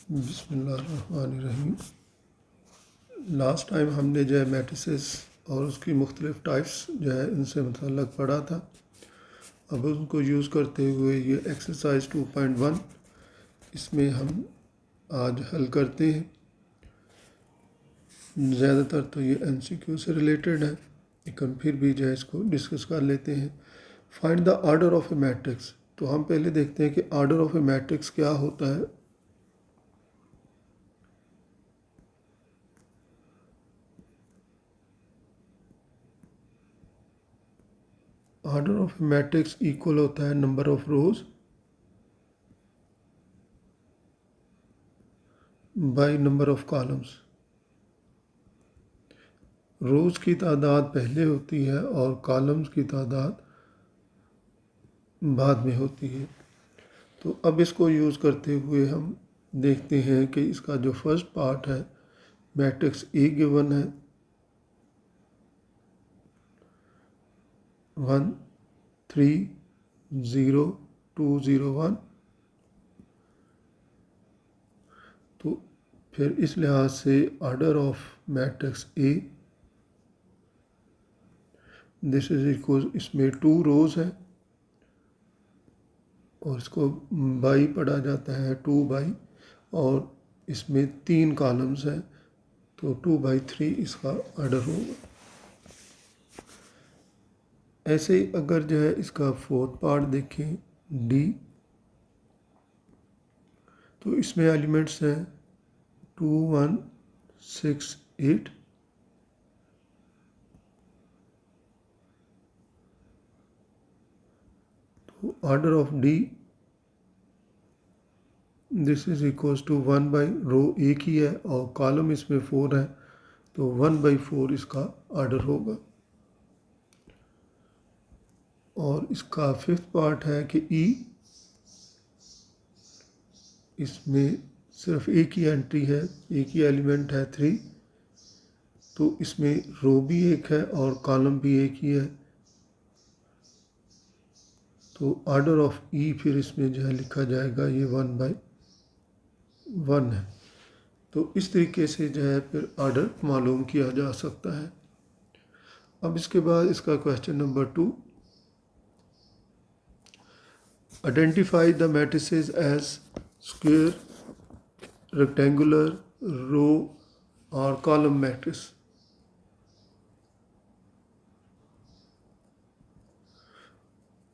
बिस्मिल्लाहिर्रहमानिर्रहीम। Last time हमने जो है मैट्रिसेस और उसकी मुख्तलिफ टाइप्स जो है इनसे मुतल्लक़ पढ़ा था। अब उनको यूज़ करते हुए ये एक्सरसाइज 2.1 इसमें हम आज हल करते हैं। ज़्यादातर तो ये MCQ से रिलेटेड है, लेकिन फिर भी जो है इसको डिस्कस कर लेते हैं। Find the order of a matrix. तो हम पहले देखते हैं कि ऑर्डर ऑफ ए मैट्रिक्स क्या होता है। Order of a matrix equal होता है number of rows by number of columns. Rows की तादाद पहले होती है और कॉलम्स की तादाद बाद में होती है। तो अब इसको यूज़ करते हुए हम देखते हैं कि इसका जो फर्स्ट पार्ट है मैट्रिक्स ए गिवन है 1 3 0 2 0 1। तो फिर इस लिहाज से order of matrix A this is equal, इसमें 2 रोज है और इसको बाई पढ़ा जाता है 2 बाई, और इसमें 3 कॉलम्स हैं तो 2/3 इसका ऑर्डर होगा। ऐसे ही अगर जो है इसका फोर्थ पार्ट देखें डी, तो इसमें एलिमेंट्स हैं 2 1 6 8। तो order of D this is equals to 1 by row एक ही है और कॉलम इसमें 4 है तो 1/4 इसका ऑर्डर होगा। और इसका फिफ्थ पार्ट है कि ई, इसमें सिर्फ एक ही एंट्री है, एक ही एलिमेंट है 3, तो इसमें रो भी एक है और कॉलम भी एक ही है। तो ऑर्डर ऑफ ई फिर इसमें जो है लिखा जाएगा ये 1/1 है। तो इस तरीके से जो है फिर ऑर्डर मालूम किया जा सकता है। अब इसके बाद इसका question number 2, identify the matrices as square, rectangular, row और कॉलम मैट्रिक्स।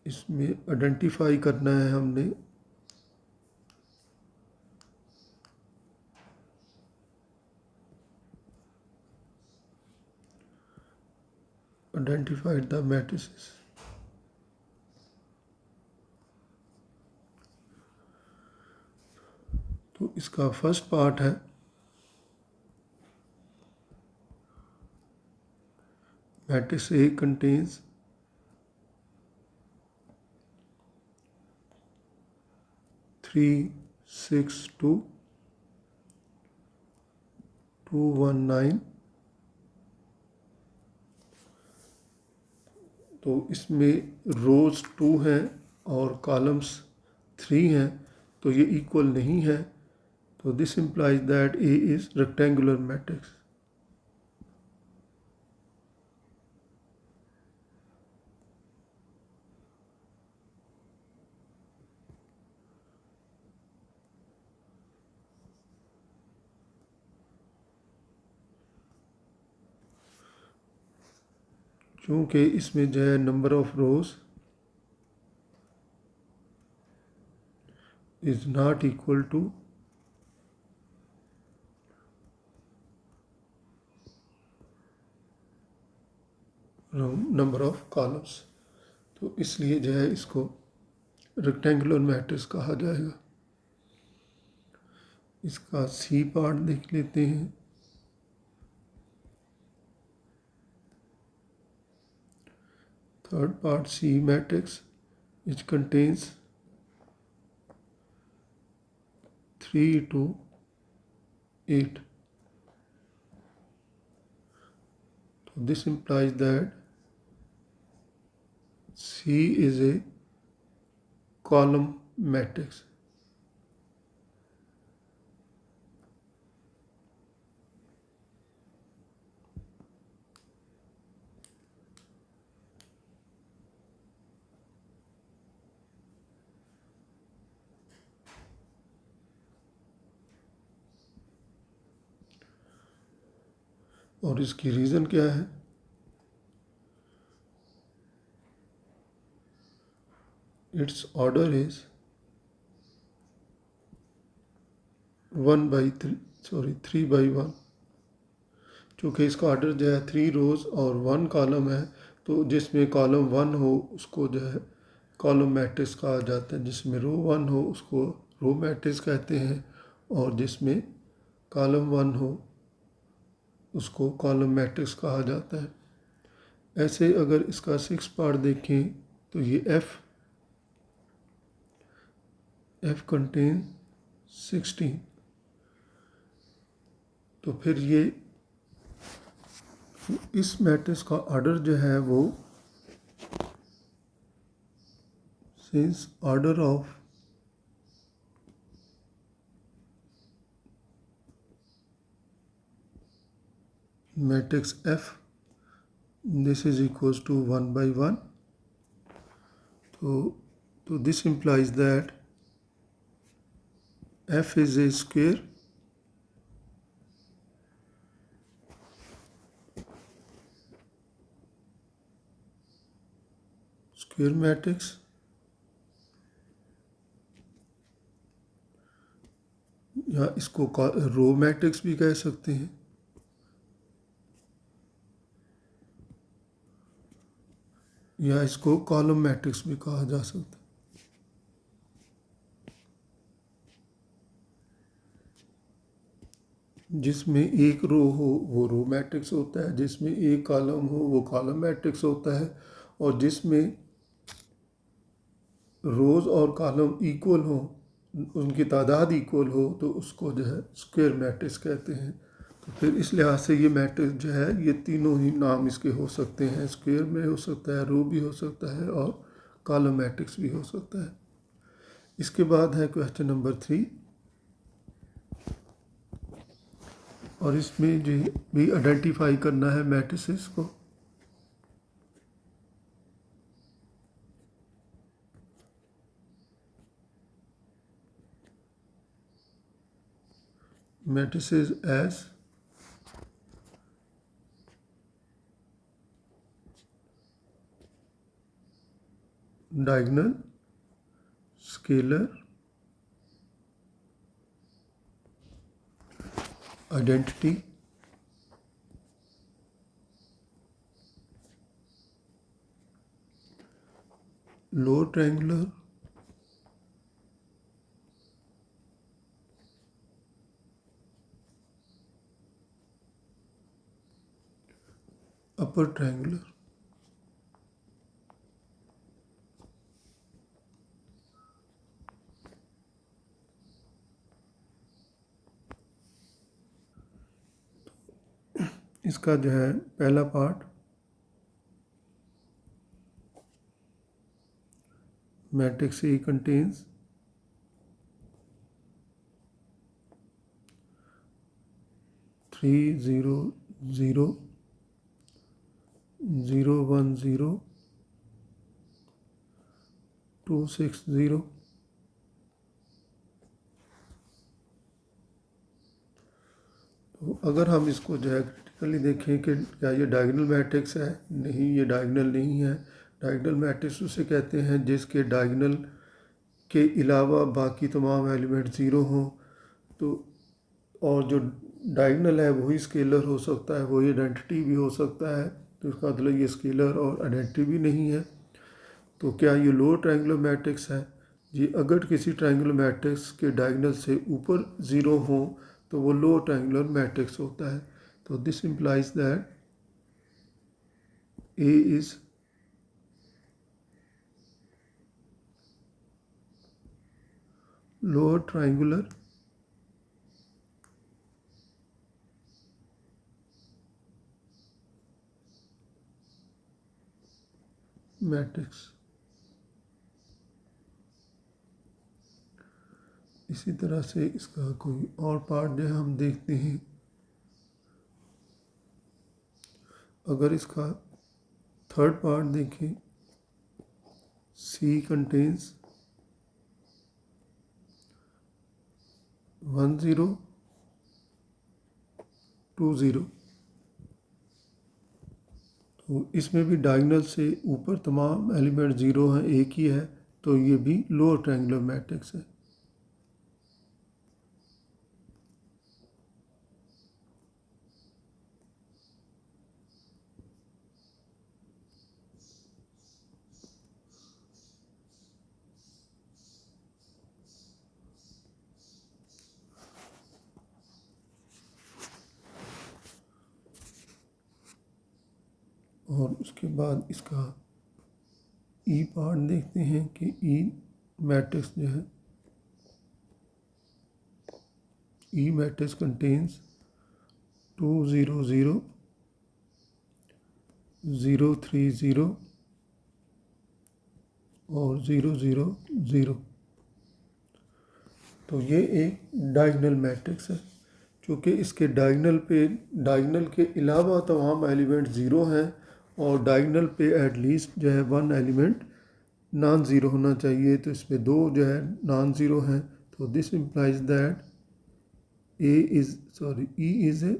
इसमें आइडेंटिफाई करना है हमने आइडेंटिफाइड द मैट्रिसेस। तो इसका फर्स्ट पार्ट है मैट्रिक्स ए कंटेन्स 3 6 2 2 1 9। तो इसमें रोज 2 हैं और कॉलम्स 3 हैं तो ये इक्वल नहीं है। तो this implies that A is rectangular matrix. क्योंकि इसमें जो है number of rows is not equal to number of columns, तो इसलिए जो है इसको रेक्टेंगुलर मैट्रिक्स कहा जाएगा। इसका सी पार्ट देख लेते हैं। Third part C matrix which contains 3 to 8. So this implies that C is a column matrix. और इसकी रीज़न क्या है? It's order is 3/1। चूँकि इसका ऑर्डर जो है 3 रोज़ और 1 कॉलम है, तो जिसमें कॉलम 1 हो उसको जो है कॉलम मैट्रिक्स कहा जाता है, जिसमें रो 1 हो उसको रो मैट्रिक्स कहते हैं, और जिसमें कॉलम 1 हो उसको कॉलम मैट्रिक्स कहा जाता है। ऐसे अगर इसका 6 पार्ट देखें तो ये F कंटेन 16, तो फिर ये इस मैट्रिक्स का ऑर्डर जो है वो since order of matrix F this is equals to 1/1, so this implies that F is a square matrix, या इसको रो मैट्रिक्स भी कह सकते हैं, या इसको कॉलम मैट्रिक्स भी कहा जा सकता है। जिसमें एक रो हो वो रो मैट्रिक्स होता है, जिसमें एक कॉलम हो वो कॉलम मैट्रिक्स होता है, और जिसमें रोज़ और कॉलम इक्वल हो, उनकी तादाद इक्वल हो, तो उसको जो है स्क्वायर मैट्रिक्स कहते हैं। तो फिर इस लिहाज से ये मैट्रिक्स जो है ये तीनों ही नाम इसके हो सकते हैं, स्क्वायर में हो सकता है, रो भी हो सकता है, और कॉलम मैट्रिक्स भी हो सकता है। इसके बाद है क्वेश्चन नंबर 3, और इसमें जो भी आइडेंटिफाई करना है मैट्रिसेस को। Matrices as diagonal, scalar, identity, lower triangular, upper triangular. इसका जो है पहला पार्ट मैट्रिक्स ए कंटेन्स 3 0 0 0 1 0 2 6 0। तो अगर हम इसको जो है क्रिटिकली देखें कि क्या ये डायगोनल मैट्रिक्स है, नहीं ये डायगोनल नहीं है। डायगोनल मैट्रिक्स उसे कहते हैं जिसके डायगोनल के अलावा बाकी तमाम एलिमेंट ज़ीरो हों, तो और जो डायगोनल है वही स्केलर हो सकता है, वही आइडेंटिटी भी हो सकता है, तो इसका मतलब ये स्केलर और आइडेंटिटी भी नहीं है। तो क्या ये लोअर ट्रायंगुलर मैट्रिक्स है जी? अगर किसी ट्रायंगुलर मैट्रिक्स के डायगोनल से ऊपर ज़ीरो हो तो वो लोअर ट्रायंगुलर मैट्रिक्स होता है। तो this implies that A is lower triangular matrix. इसी तरह से इसका कोई और पार्ट जो हम देखते हैं, अगर इसका थर्ड पार्ट देखें, सी कंटेन्स 1 0 2 0, तो इसमें भी डायगोनल से ऊपर तमाम एलिमेंट ज़ीरो हैं, एक ही है, तो ये भी लोअर ट्रायंगुलर मैट्रिक्स है। और उसके बाद इसका ई पार्ट देखते हैं कि ई मैट्रिक्स जो है, ई मैट्रिक्स कंटेन्स 2 0 0 0 3 0 और 0 0 0। तो ये एक डायगोनल मैट्रिक्स है। चूँकि इसके डायगोनल के अलावा तमाम एलिमेंट ज़ीरो हैं और डायगोनल पे एटलीस्ट जो है वन एलिमेंट नॉन ज़ीरो होना चाहिए, तो इसमें दो जो है नॉन ज़ीरो हैं। तो this implies that E is a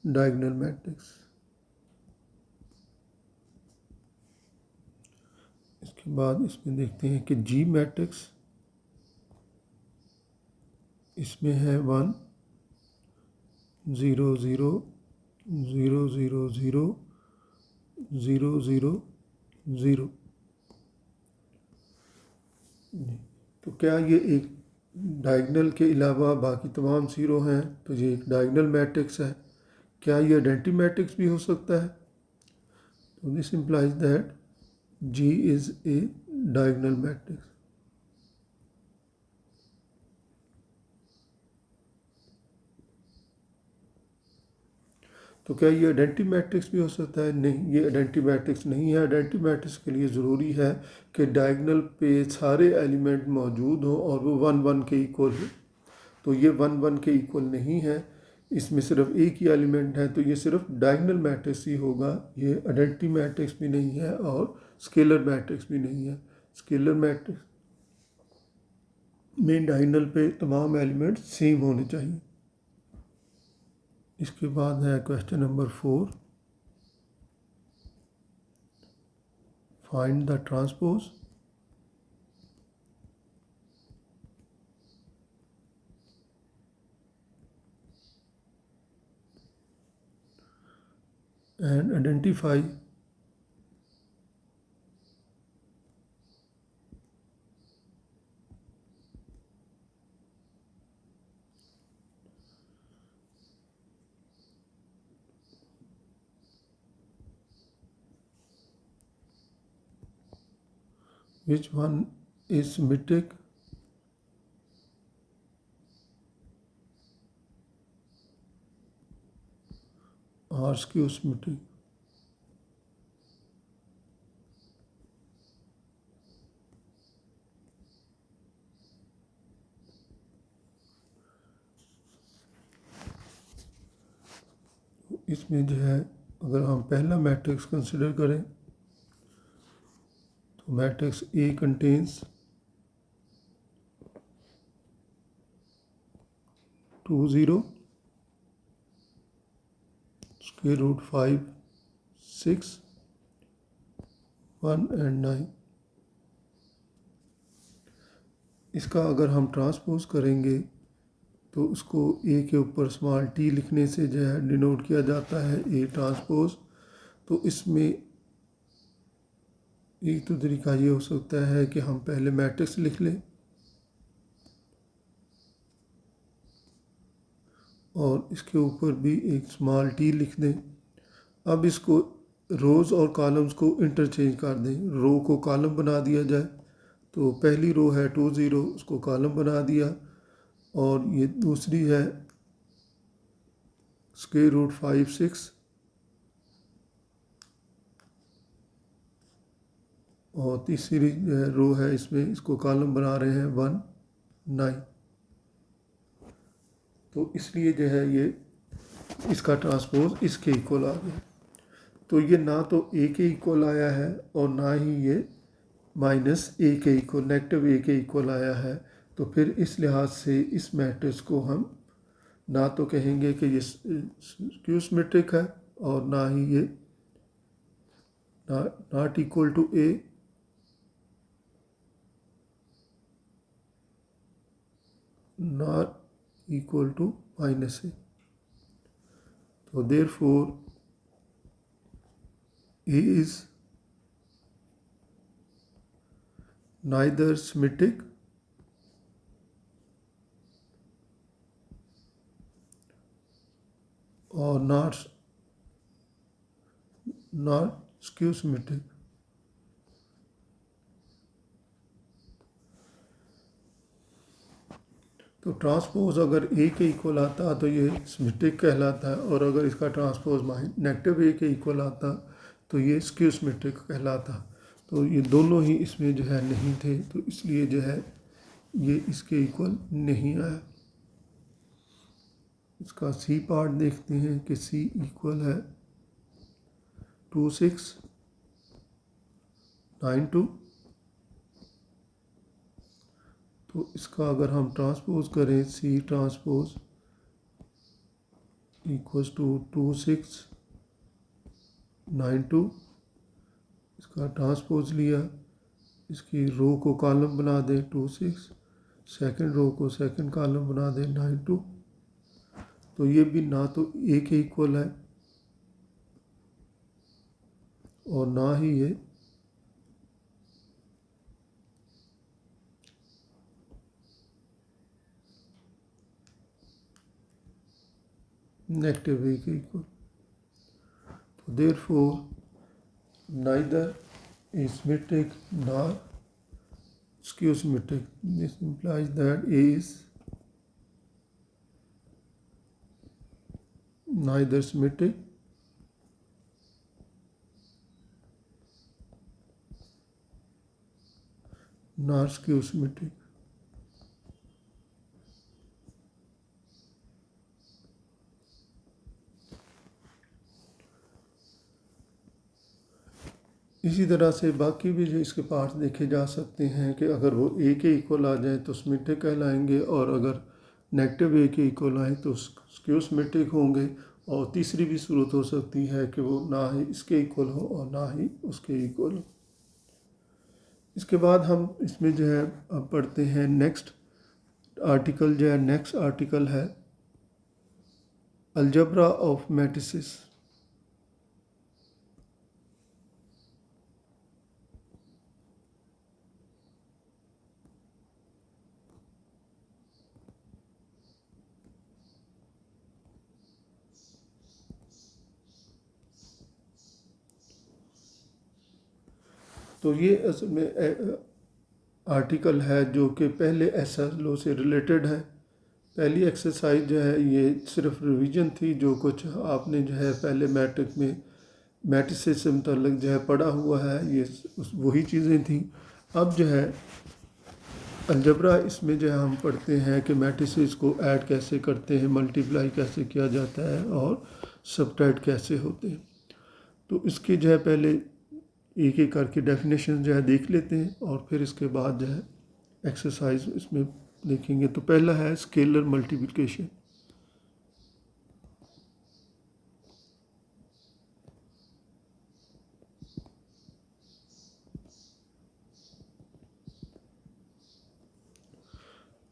diagonal matrix. इसके बाद इसमें देखते हैं कि जी मैट्रिक्स, इसमें है 1 0 0 0 0 0 0 0 0। तो क्या ये एक डायगोनल के अलावा बाकी तमाम ज़ीरो हैं, तो ये एक डायगोनल मैट्रिक्स है। क्या ये आइडेंटिटी मैट्रिक्स भी हो सकता है? तो this implies that G is a diagonal matrix. तो क्या ये आइडेंटिटी मैट्रिक्स भी हो सकता है? नहीं, ये आइडेंटिटी मैट्रिक्स नहीं है। आइडेंटिटी मैट्रिक्स के लिए ज़रूरी है कि डायगोनल पे सारे एलिमेंट मौजूद हों और वो 1 1 के इक्वल हो। तो ये 1 1 के इक्वल नहीं है, इसमें सिर्फ एक ही एलिमेंट है, तो ये सिर्फ डायगोनल मैट्रिक्स ही होगा। ये आइडेंटिटी मैट्रिक्स भी नहीं है और स्केलर मैट्रिक्स भी नहीं है। स्केलर मैट्रिक्स में डायगोनल पे तमाम एलिमेंट सेम होने चाहिए। इसके बाद है question number 4, find the transpose. and identify which one is symmetric or skew symmetric। इसमें जो है अगर हम पहला मैट्रिक्स कंसिडर करें तो matrix A contains 2 0 square root 5 6 1 and 9। इसका अगर हम ट्रांसपोज करेंगे तो उसको ए के ऊपर स्मॉल टी लिखने से जो है डिनोट किया जाता है ए ट्रांसपोज। तो इसमें एक तो तरीका ये हो सकता है कि हम पहले मैट्रिक्स लिख लें और इसके ऊपर भी एक स्मॉल टी लिख दें। अब इसको रोज़ और कॉलम्स को इंटरचेंज कर दें। रो को कॉलम बना दिया जाए, तो पहली रो है 2 0, उसको कॉलम बना दिया, और ये दूसरी है स्क्वायर रूट 5 6 और तीसरी रो है इसमें, इसको कॉलम बना रहे हैं 1 9। तो इसलिए जो है ये इसका ट्रांसपोज इसके इक्वल आ गया। तो ये ना तो ए के इक्वल आया है और ना ही ये माइनस ए के इक्वल, नेगेटिव ए के इक्वल आया है। तो फिर इस लिहाज से इस मैट्रिक्स को हम ना तो कहेंगे कि ये स्क्यू सिमेट्रिक है और ना ही ये not equal to A, not equal to minus A. तो therefore A is neither symmetric or not skew symmetric। तो ट्रांसपोज अगर ए के इक्वल आता तो ये सिमेट्रिक कहलाता है, और अगर इसका ट्रांसपोज नेगेटिव ए के इक्वल आता तो ये स्क्यू सिमेट्रिक कहलाता। तो ये दोनों ही इसमें जो है नहीं थे, तो इसलिए जो है ये इसके इक्वल नहीं आया। इसका सी पार्ट देखते हैं कि सी इक्वल है 2692। तो इसका अगर हम ट्रांसपोज करें सी ट्रांसपोज इक्वल्स टू 2692, इसका ट्रांसपोज लिया, इसकी रो को कॉलम बना दें 26, सेकंड रो को सेकंड कॉलम बना दें 92। तो ये भी ना तो ए के इक्वल है और ना ही ये नेगेटिव ए के इक्वल। तो therefore neither is symmetric nor skew symmetric। This implies that A is neither symmetric nor skew symmetric। इसी तरह से बाकी भी जो इसके पार्ट्स देखे जा सकते हैं कि अगर वो ए के इक्वल आ जाए तो सिमेट्रिक कहलाएंगे, और अगर नेगेटिव ए के इक्वल आए तो स्क्यू सिमेट्रिक होंगे। और तीसरी भी सूरत हो सकती है कि वो ना ही इसके इक्वल हो और ना ही उसके इक्वल हो। इसके बाद हम इसमें जो है अब पढ़ते हैं नेक्स्ट आर्टिकल। जो है नेक्स्ट आर्टिकल है अलजब्रा ऑफ मैट्रिसेस। तो ये असल में आर्टिकल है जो कि पहले एसएलओ से रिलेटेड है। पहली एक्सरसाइज जो है ये सिर्फ रिवीजन थी, जो कुछ आपने जो है पहले मैट्रिक में मैट्रिसेस से मुतल्लिक जो है पढ़ा हुआ है, ये वही चीज़ें थी। अब जो है अलजबरा, इसमें जो है हम पढ़ते हैं कि मैट्रिसेस को ऐड कैसे करते हैं, मल्टीप्लाई कैसे किया जाता है और सबट्रैक्ट कैसे होते हैं। तो इसके जो है पहले एक एक करके डेफिनेशन जो है देख लेते हैं और फिर इसके बाद जो है एक्सरसाइज इसमें देखेंगे। तो पहला है स्केलर मल्टीप्लिकेशन।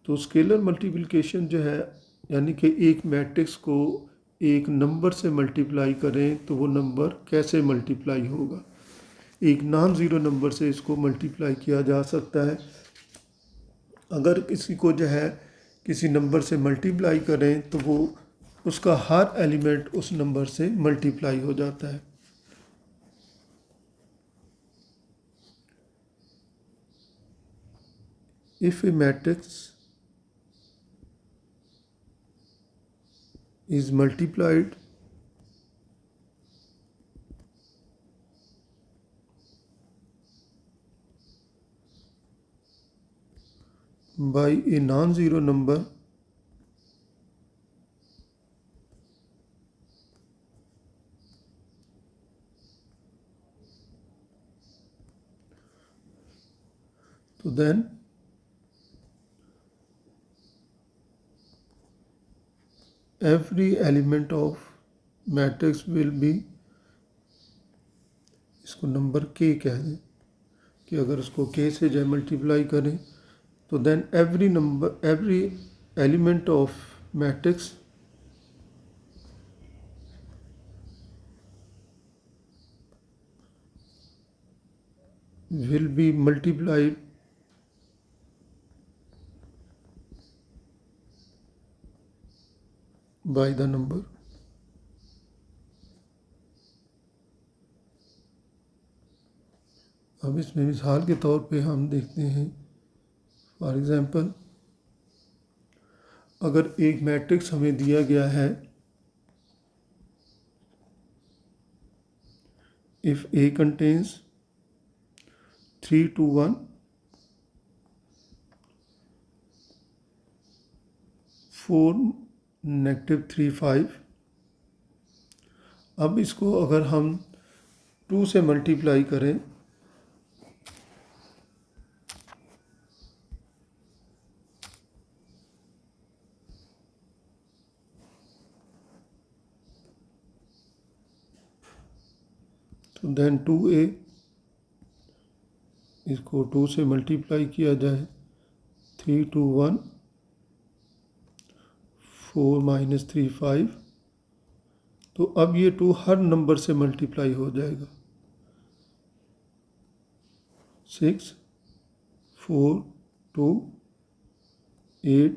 तो स्केलर मल्टीप्लिकेशन जो है यानी कि एक मैट्रिक्स को एक नंबर से मल्टीप्लाई करें तो वो नंबर कैसे मल्टीप्लाई होगा। एक नॉन ज़ीरो नंबर से इसको मल्टीप्लाई किया जा सकता है। अगर किसी को जो है किसी नंबर से मल्टीप्लाई करें तो वो उसका हर एलिमेंट उस नंबर से मल्टीप्लाई हो जाता है। If A matrix is multiplied by a non-zero number तो then every element of matrix will be, इसको नंबर k कह दें कि अगर उसको k से जो मल्टीप्लाई करें तो then every element of matrix will be multiplied by the number. अब इसमें मिसाल के तौर पे हम देखते हैं, फॉर एग्जांपल अगर एक मैट्रिक्स हमें दिया गया है, इफ A contains 3 2 1 4 -3 5, अब इसको अगर हम 2 से मल्टीप्लाई करें तो देन 2A, इसको 2 से मल्टीप्लाई किया जाए 3 2 1 4 -3 5, तो अब ये 2 हर नंबर से मल्टीप्लाई हो जाएगा 6 4 2 8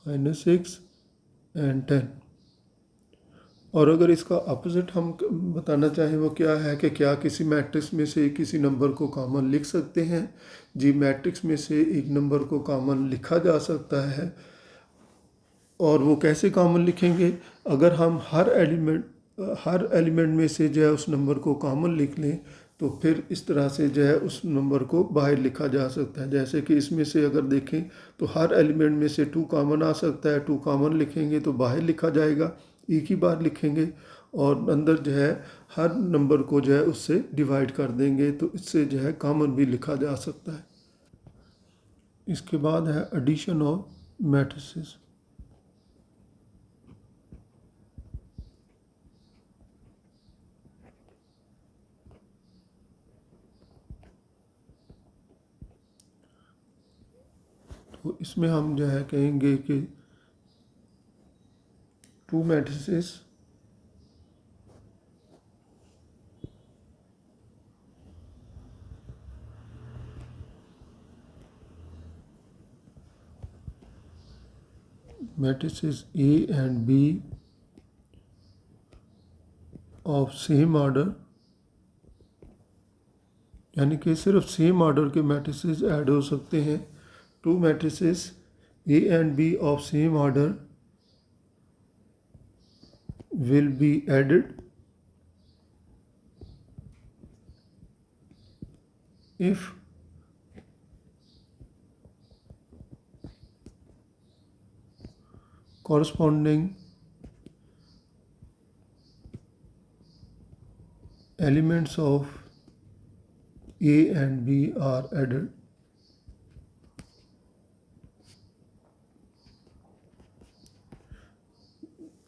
-6 एंड 10। और अगर इसका अपोजिट हम बताना चाहें वो क्या है कि क्या किसी मैट्रिक्स में से किसी नंबर को कॉमन लिख सकते हैं? जी, मैट्रिक्स में से एक नंबर को कॉमन लिखा जा सकता है। और वो कैसे कॉमन लिखेंगे? अगर हम हर एलिमेंट में से जो है उस नंबर को कॉमन लिख लें तो फिर इस तरह से जो है उस नंबर को बाहर लिखा जा सकता है। जैसे कि इसमें से अगर देखें तो हर एलिमेंट में से 2 कॉमन आ सकता है, 2 कॉमन लिखेंगे तो बाहर लिखा जाएगा, एक ही बार लिखेंगे और अंदर जो है हर नंबर को जो है उससे डिवाइड कर देंगे तो इससे जो है कॉमन भी लिखा जा सकता है। इसके बाद है एडिशन ऑफ मैट्रिसेस। तो इसमें हम जो है कहेंगे कि 2 matrices A and B of same order, यानी कि सिर्फ सेम ऑर्डर के मैट्रिसेस ऐड हो सकते हैं। 2 matrices A and B of same order will be added if corresponding elements of A and B are added.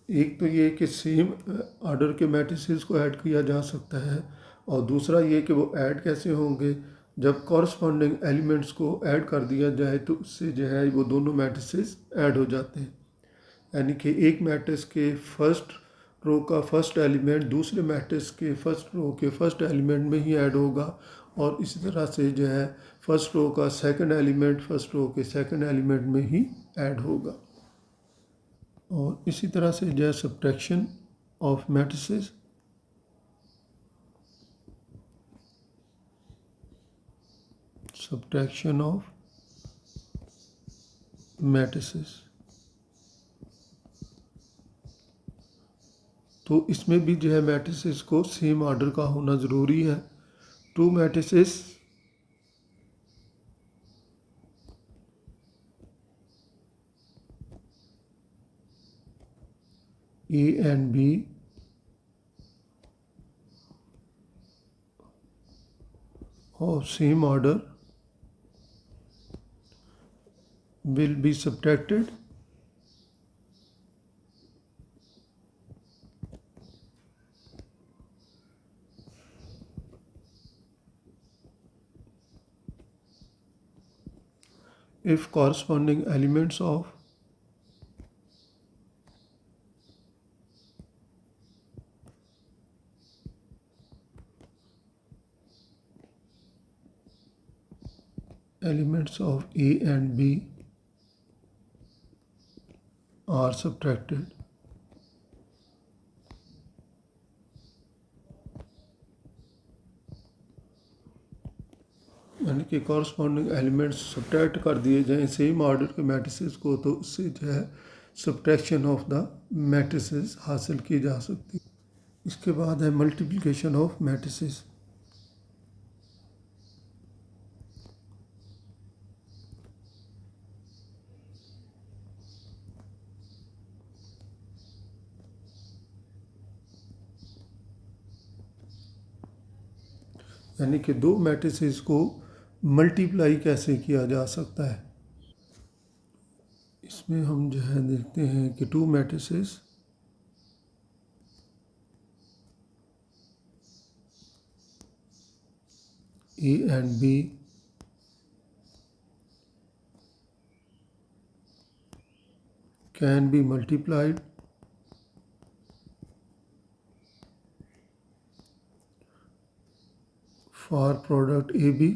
एक तो ये कि सेम ऑर्डर के मैट्रिसेस को ऐड किया जा सकता है और दूसरा ये कि वो ऐड कैसे होंगे, जब कॉरस्पॉन्डिंग एलिमेंट्स को ऐड कर दिया जाए तो उससे जो है वो दोनों मैट्रिसेस ऐड हो जाते हैं। यानी कि एक मैट्रिक्स के फर्स्ट रो का फर्स्ट एलिमेंट दूसरे मैट्रिक्स के फर्स्ट रो के फर्स्ट एलिमेंट में ही ऐड होगा और इसी तरह से जो है फर्स्ट रो का सेकंड एलिमेंट फर्स्ट रो के सेकंड एलिमेंट में ही ऐड होगा। और इसी तरह से जो है subtraction of matrices, subtraction of matrices, तो इसमें भी जो है मैट्रिसेस को सेम ऑर्डर का होना ज़रूरी है। 2 matrices A and B of same order will be subtracted if corresponding elements of A and B are subtracted, यानी कि कॉरस्पॉन्डिंग एलिमेंट्स सब्ट्रैक्ट कर दिए जाएं सेम ऑर्डर के मैट्रिसेस को, तो उससे जो है सब्ट्रैक्शन ऑफ द मैट्रिसेस हासिल की जा सकती है। इसके बाद है मल्टीप्लिकेशन ऑफ मैट्रिसेस। यानी कि दो मैट्रिसेस को मल्टीप्लाई कैसे किया जा सकता है। इसमें हम जो है देखते हैं कि to matrices A and B can be multiplied for product AB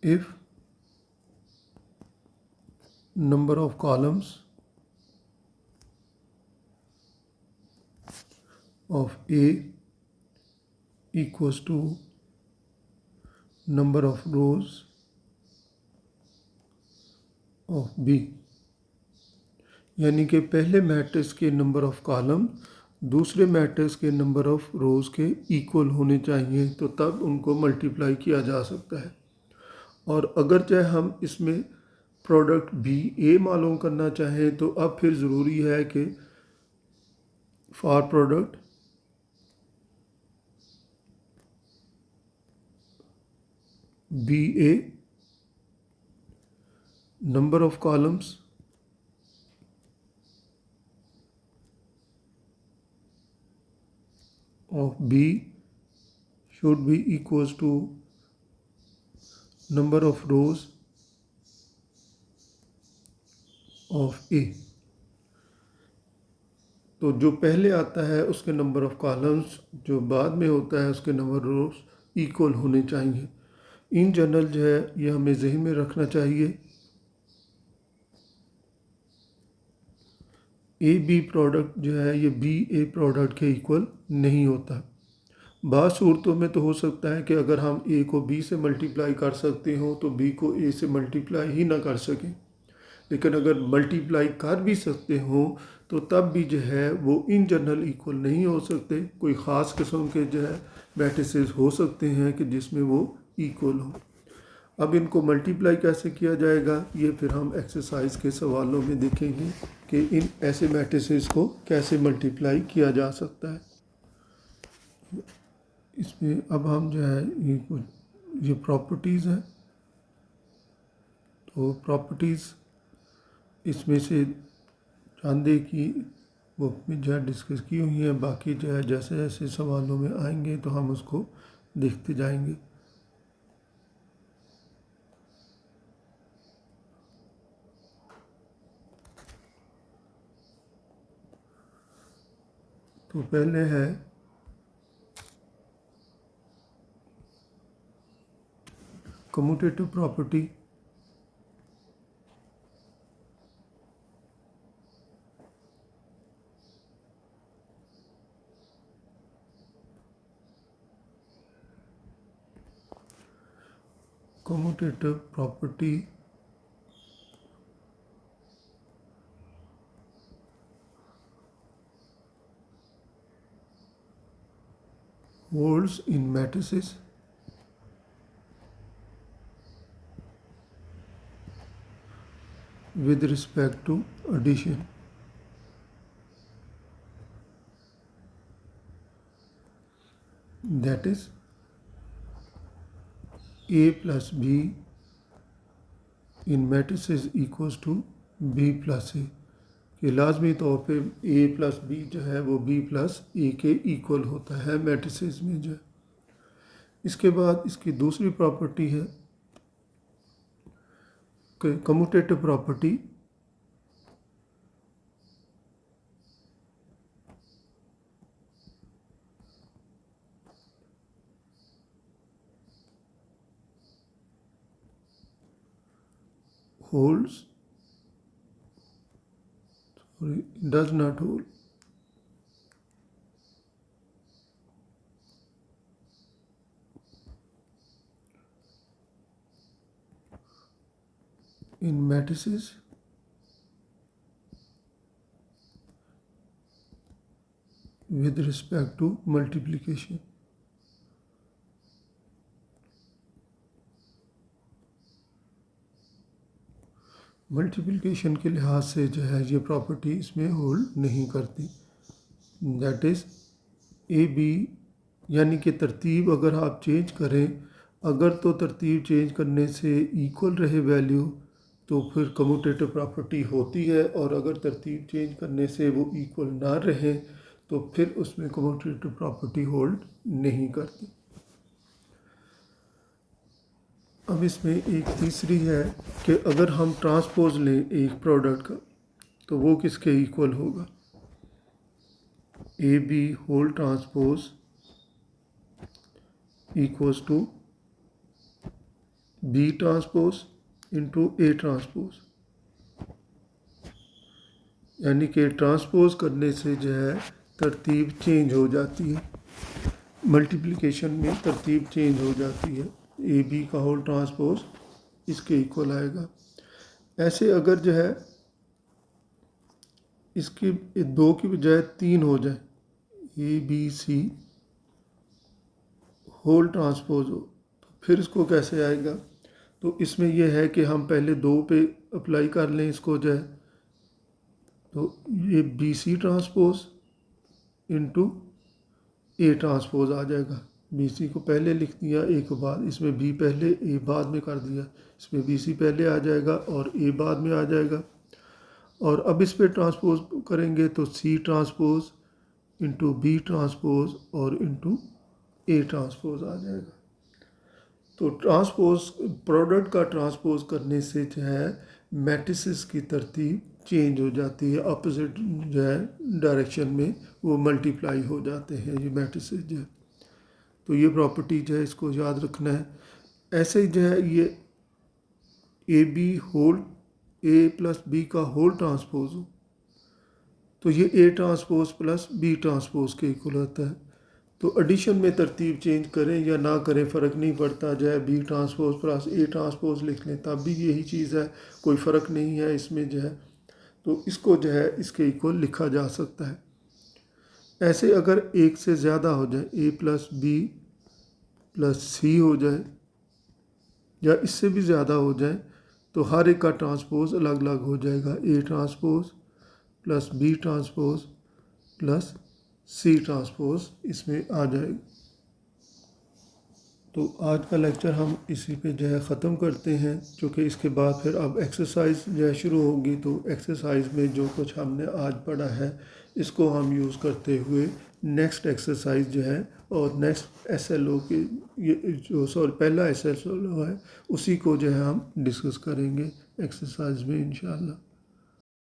if number of columns of A equals to number of rows of B। यानी कि पहले मैट्रिक्स के नंबर ऑफ कॉलम दूसरे मैट्रिक्स के नंबर ऑफ रोज़ के equal होने चाहिए, तो तब उनको मल्टीप्लाई किया जा सकता है। और अगर चाहे हम इसमें प्रोडक्ट बी ए मालूम करना चाहें तो अब फिर ज़रूरी है कि for product B A number of columns of B should be equals to number of rows of A। तो जो पहले आता है उसके नंबर ऑफ कॉलम्स जो बाद में होता है उसके नंबर रोज इक्वल होने चाहिए। इन जनरल जो है ये हमें जहन में रखना चाहिए। ए बी प्रोडक्ट जो है ये बी ए प्रोडक्ट के इक्वल नहीं होता। बाद सूरतों में तो हो सकता है कि अगर हम ए को बी से मल्टीप्लाई कर सकते हो तो बी को ए से मल्टीप्लाई ही ना कर सकें, लेकिन अगर मल्टीप्लाई कर भी सकते हो तो तब भी जो है वो इन जनरल इक्वल नहीं हो सकते। कोई ख़ास किस्म के जो है मैट्रिसेस हो सकते हैं कि जिसमें वो इक्वल हो। अब इनको मल्टीप्लाई कैसे किया जाएगा ये फिर हम एक्सरसाइज के सवालों में देखेंगे कि इन ऐसे मैट्रिसेस को कैसे मल्टीप्लाई किया जा सकता है। इसमें अब हम जो है ये प्रॉपर्टीज़ हैं, तो प्रॉपर्टीज़ इसमें से चांदे की वो जो है डिस्कस की हुई हैं, बाकी जो है जैसे जैसे सवालों में आएंगे तो हम उसको देखते जाएंगे। तो पहले है commutative property. Commutative property holds in matrices with respect to addition। That is A plus B in matrices equals to B plus A कि लाजमी तौर पे A प्लस बी जो है वो B प्लस ए के इक्वल होता है मैट्रिसेस में जो है। इसके बाद इसकी दूसरी प्रॉपर्टी है commutative property. holds, sorry, does not hold. In matrices with respect to multiplication. Multiplication के लिहाज से जो है ये प्रॉपर्टी इसमें होल्ड नहीं करती। दैट इज़ ए बी, यानी कि तरतीब अगर आप चेंज करें, अगर तो तरतीब चेंज करने से इक्वल रहे वैल्यू तो फिर कम्यूटेटिव प्रॉपर्टी होती है, और अगर तरतीब चेंज करने से वो इक्वल ना रहे तो फिर उसमें कम्यूटेटिव प्रॉपर्टी होल्ड नहीं करती। अब इसमें एक तीसरी है कि अगर हम ट्रांसपोज लें एक प्रोडक्ट का तो वो किसके इक्वल होगा। A B whole transpose equals to B transpose into A transpose, यानी कि ट्रांसपोज करने से जो है तरतीब चेंज हो जाती है, मल्टीप्लिकेशन में तरतीब चेंज हो जाती है। ए बी का होल ट्रांसपोज इसके इक्वल आएगा। ऐसे अगर जो है इसकी दो की बजाय तीन हो जाए, A B C whole transpose हो, तो फिर इसको कैसे आएगा। तो इसमें यह है कि हम पहले दो पे अप्लाई कर लें इसको जो है, तो ये B C transpose into A transpose आ जाएगा। बी सी को पहले लिख दिया ए के बाद, इसमें बी पहले ए बाद में कर दिया, इसमें बी सी पहले आ जाएगा और ए बाद में आ जाएगा। और अब इस पर ट्रांसपोज करेंगे तो C transpose into B transpose और इंटू ए ट्रांसपोज आ जाएगा। तो ट्रांसपोज प्रोडक्ट का ट्रांसपोज करने से जो है मैट्रिसेस की तरतीब चेंज हो जाती है, अपोजिट जो है डायरेक्शन में वो मल्टीप्लाई हो जाते हैं ये मैट्रिसेस जो है। तो ये प्रॉपर्टी जो है इसको याद रखना है। ऐसे ही जो है ये A B whole A plus B का होल ट्रांसपोज हो तो ये A transpose plus B transpose के इक्वल होता है। तो एडिशन में तरतीब चेंज करें या ना करें फ़र्क नहीं पड़ता, जो है B transpose plus A transpose लिख लें तब भी यही चीज़ है, कोई फ़र्क नहीं है इसमें जो है। तो इसको जो है इसके इक्वल लिखा जा सकता है। ऐसे अगर एक से ज़्यादा हो जाए, ए प्लस बी प्लस सी हो जाए या इससे भी ज़्यादा हो जाए, तो हर एक का ट्रांसपोज अलग अलग हो जाएगा। A transpose plus B transpose plus C transpose इसमें आ जाएगा। तो आज का लेक्चर हम इसी पे जो है ख़त्म करते हैं, क्योंकि इसके बाद फिर अब एक्सरसाइज जो है शुरू होगी। तो एक्सरसाइज में जो कुछ हमने आज पढ़ा है इसको हम यूज़ करते हुए नेक्स्ट एक्सरसाइज जो है और नेक्स्ट SLO के ये जो पहला SLO है उसी को जो है हम डिस्कस करेंगे एक्सरसाइज में इंशाल्लाह।